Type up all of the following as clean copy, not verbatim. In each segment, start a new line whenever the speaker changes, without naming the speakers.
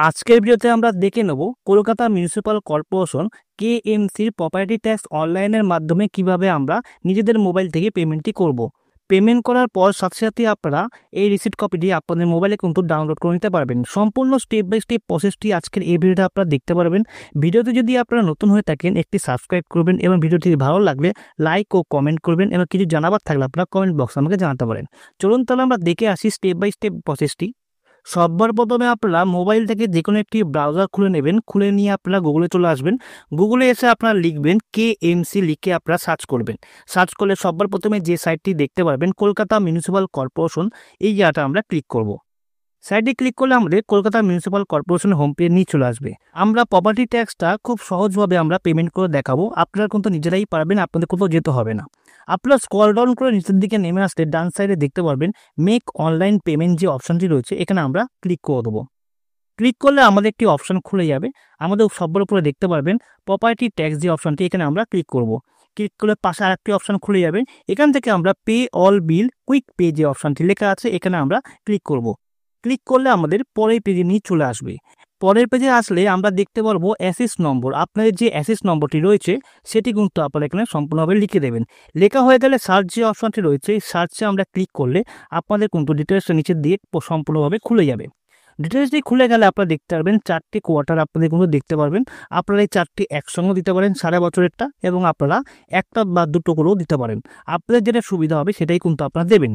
আজকের ভিডিওতে আমরা দেখে নেব কলকাতা মিউনিসিপ্যাল কর্পোরেশন কেএমসির প্রপার্টি ট্যাক্স অনলাইনের মাধ্যমে কিভাবে আমরা নিজেদের মোবাইল থেকে পেমেন্টটি করব। পেমেন্ট করার পর সাথে সাথে আপনারা এই রিসিপ্ট কপিটি আপনাদের মোবাইলে কিন্তু ডাউনলোড করে নিতে পারবেন। সম্পূর্ণ স্টেপ বাই স্টেপ প্রসেসটি আজকের এই ভিডিওটা আপনারা দেখতে পারবেন। ভিডিওতে যদি আপনারা নতুন হয়ে থাকেন একটি সাবস্ক্রাইব করবেন এবং ভিডিওটি ভালো লাগলে লাইক ও কমেন্ট করবেন এবং কিছু জানাবার থাকলে আপনারা কমেন্ট বক্সে আমাকে জানাতে পারেন। চলুন তাহলে আমরা দেখে আসি স্টেপ বাই স্টেপ প্রসেসটি। সবার প্রথমে আপনারা মোবাইল থেকে যে কোনো একটি ব্রাউজার খুলে নেবেন। খুলে নিয়ে আপনারা গুগলে চলে আসবেন। গুগলে এসে আপনারা লিখবেন কেএমসি, লিখে আপনারা সার্চ করবেন। সার্চ করলে সবার প্রথমে যে সাইটটি দেখতে পারবেন কলকাতা মিউনিসিপ্যাল কর্পোরেশন, এই জায়গাটা আমরা ক্লিক করব। সাইটে ক্লিক করলে আমাদের কলকাতা মিউনিসিপ্যাল কর্পোরেশনের হোম পেজ নিয়ে চলে আসবে। আমরা প্রপার্টি ট্যাক্সটা খুব সহজভাবে আমরা পেমেন্ট করে দেখাবো। আপনারা কিন্তু নিজেরাই পারবেন, আপনাদের কোথাও যেতে হবে না। আপনারা স্ক্রল ডাউন করে নিচের দিকে নেমে আসলে ডান সাইডে দেখতে পারবেন মেক অনলাইন পেমেন্ট যে অপশনটি রয়েছে, এখানে আমরা ক্লিক করে দেবো। ক্লিক করলে আমাদের একটি অপশন খুলে যাবে। আমাদের সবার উপরে দেখতে পারবেন প্রপার্টি ট্যাক্স যে অপশনটি, এখানে আমরা ক্লিক করব। ক্লিক করলে পাশে আরেকটি অপশন খুলে যাবে। এখান থেকে আমরা পে অল বিল কুইক পে যে অপশনটি লেখা আছে, এখানে আমরা ক্লিক করব। ক্লিক করলে আমাদের পরের পেজে নিয়ে চলে আসবে। পরের পেজে আসলে আমরা দেখতে পারবো অ্যাসেস নম্বর। আপনাদের যে অ্যাসেস নম্বরটি রয়েছে সেটি কিন্তু আপনারা এখানে সম্পূর্ণভাবে লিখে দেবেন। লেখা হয়ে গেলে সার্চ যে অপশনটি রয়েছে, সার্চে আমরা ক্লিক করলে আপনাদের কিন্তু ডিটেলসটা নিচের দিয়ে সম্পূর্ণভাবে খুলে যাবে। ডিটেলসটি খুলে গেলে আপনারা দেখতে পারবেন 4টি কোয়ার্টার আপনাদের কিন্তু দেখতে পারবেন। আপনারা এই 4টি একসঙ্গে দিতে পারেন সারা বছরেরটা, এবং আপনারা একটা বা দুটো করেও দিতে পারেন। আপনাদের যেটা সুবিধা হবে সেটাই কিন্তু আপনারা দেবেন।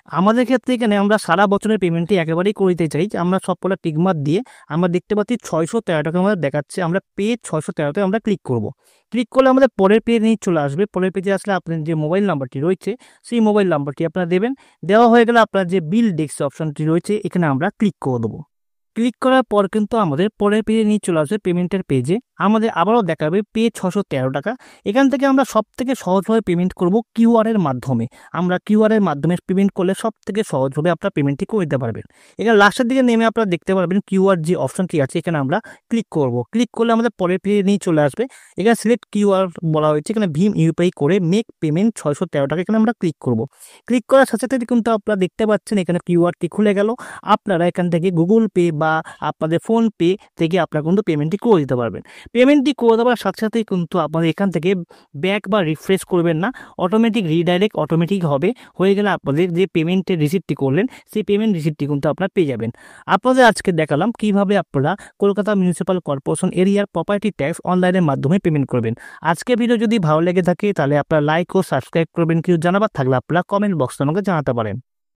আমাদের ক্ষেত্রে এখানে আমরা সারা বছরের পেমেন্টটি একেবারেই করে দিতে চাই। আমরা সবকটা টিকমার্ক দিয়ে আমরা দেখতে পাচ্ছি 613 টাকা আমাদের দেখাচ্ছে। আমরা পে 613তে আমরা ক্লিক করব। ক্লিক করলে আমাদের পরের পেজে নিয়ে চলে আসবে। পরের পেজে আসলে আপনার যে মোবাইল নাম্বারটি রয়েছে সেই মোবাইল নাম্বারটি আপনারা দেবেন। দেওয়া হয়ে গেলে আপনার যে বিল ডেস্ক অপশনটি রয়েছে এখানে আমরা ক্লিক করে দেবো। ক্লিক করার পর কিন্তু আমাদের পরের পেজে নিয়ে চলে আসবে পেমেন্টের পেজে। আমাদের আবারও দেখাবে পে 613 টাকা। এখান থেকে আমরা সব থেকে সহজভাবে পেমেন্ট করব কিউআরের মাধ্যমে। আমরা কিউআরের মাধ্যমে পেমেন্ট করলে সব থেকে সহজভাবে আপনারা পেমেন্টটি করে দিতে পারবেন। এখানে লাস্টের দিকে নেমে আপনারা দেখতে পারবেন কিউআর যে অপশনটি আছে, এখানে আমরা ক্লিক করব। ক্লিক করলে আমাদের পরের পেজে নিয়ে চলে আসবে। এখানে সিলেক্ট কিউআর বলা হয়েছে, এখানে ভীম ইউপিআই করে মেক পেমেন্ট 613 টাকা, এখানে আমরা ক্লিক করব। ক্লিক করার সাথে সাথে কিন্তু আপনারা দেখতে পাচ্ছেন এখানে কিউআরটি খুলে গেল। আপনারা এখান থেকে গুগল পে বা আপনাদের ফোন পে থেকে আপনারা কিন্তু পেমেন্টটি করে দিতে পারবেন। পেমেন্টটি করে দেওয়ার সাথে সাথেই কিন্তু আপনাদের এখান থেকে ব্যাক বা রিফ্রেশ করবেন না, অটোমেটিক রিডাইরেক্ট অটোমেটিক হবে। হয়ে গেলে আপনাদের যে পেমেন্টের রিসিপ্টটি করলেন সেই পেমেন্ট রিসিপ্টটি কিন্তু আপনারা পেয়ে যাবেন। আপনাদের আজকে দেখালাম কিভাবে আপনারা কলকাতা মিউনিসিপ্যাল কর্পোরেশন এরিয়ার প্রপার্টি ট্যাক্স অনলাইনের মাধ্যমে পেমেন্ট করবেন। আজকে ভিডিও যদি ভালো লেগে থাকে তাহলে আপনারা লাইক ও সাবস্ক্রাইব করবেন। কিছু জানাবার থাকলে আপনারা কমেন্ট বক্সে আমাকে জানাতে পারেন।